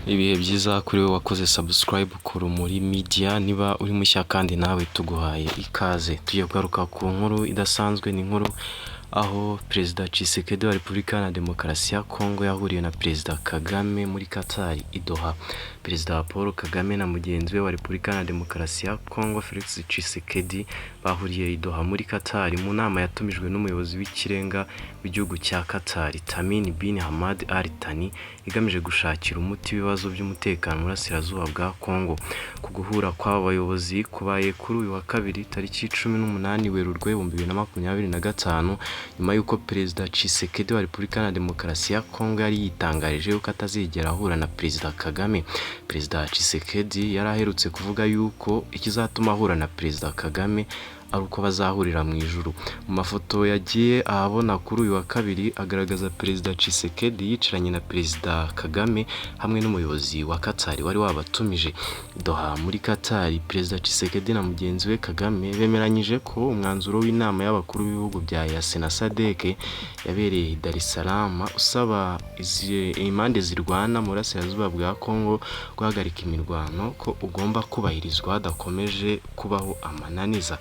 Ibihe byiza kuri we wakoze subscribe ku Rumuri Media, niba uri mushya kandi nawe tuguhaye ikaze. Tugiye kugaruka ku nkuru idasanzwe, ni inkuru aho Perezida Tshisekedi wa Repubulika na Demokarasi ya Kongo yahuriye na Perezida Kagame muri Qatar i Doha. Perezida Paul Kagame na mugenzi we wa Repubulika na Demokarasi ya Kongo Felix Tshisekedi bahuriye i Doha muri Qatar mu nama yatumijwe n'umuyobozi w'ikirenga w'igihugu cya Qatar Tamim bin Hamad Al Thani, igamije gushakira umuti w'ibibazo by'umutekano mu burasirazuba bwa Kongo. Ku guhura kw'aba bayobozi kubaye kuri uyu wa kabiri tariki 18 Werurwe 2025, nyuma y'uko Perezida Tshisekedi wa Repubulika na Demokarasi ya Kongo yari yitangarije yuko atazigera ahura na Perezida Kagame. Perezida Tshisekedi yari aherutse kuvuga yuko ikizatuma ahura na Perezida Kagame ari uko bazahurira mu ijuru. Mu mafoto yagiye ahabona kuri uyu wa kabiri agaragaza Perezida Tshisekedi yicaranye na Perezida Kagame hamwe n'umuyobozi wa Qatar wari wabatumije. Doha muri Qatar, Perezida Tshisekedi na mugenzi we Kagame bemeranyije ko umwanzuro w'inama y'abakuru b'ibihugu bya DRC na SADC yabereye i Dar es Salaam usaba impande zirwana mu burasirazuba bwa Kongo guhagarika imirwano ko ugomba kubahirizwa hadakomeje kubaho amananiza.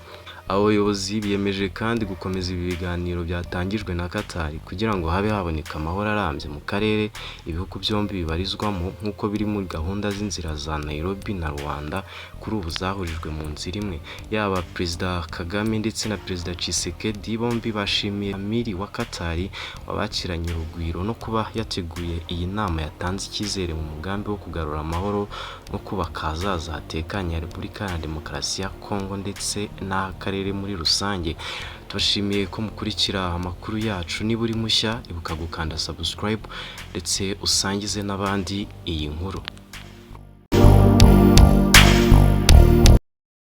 Abo bayobozi biyemeje kandi gukomeza ibi biganiro byatangijwe na Qatar kugira ngo habe haboneka amahoro arambye mu karere ibihugu byombi bibarizwamo, nk'uko biri muri gahunda z'inzira za Nairobi na Rwanda kuri ubu zahurijwe mu nzira imwe. Yaba Perezida Kagame ndetse na Perezida Tshisekedi bombi bashimiye Amiri wa Qatar wabakiranye urugwiro no kuba yateguye iyi nama yatanze icyizere mu mugambi wo kugarura amahoro no kubaka ahazaza hatekanye Repubulika ya Demokarasi ya Kongo ndetse n'akarere muri rusange. Tubashimiye ko mukurikira amakuru yacu. Niba uri mushya, ibuka gukanda subscribe ndetse usangize n'abandi iyi nkuru.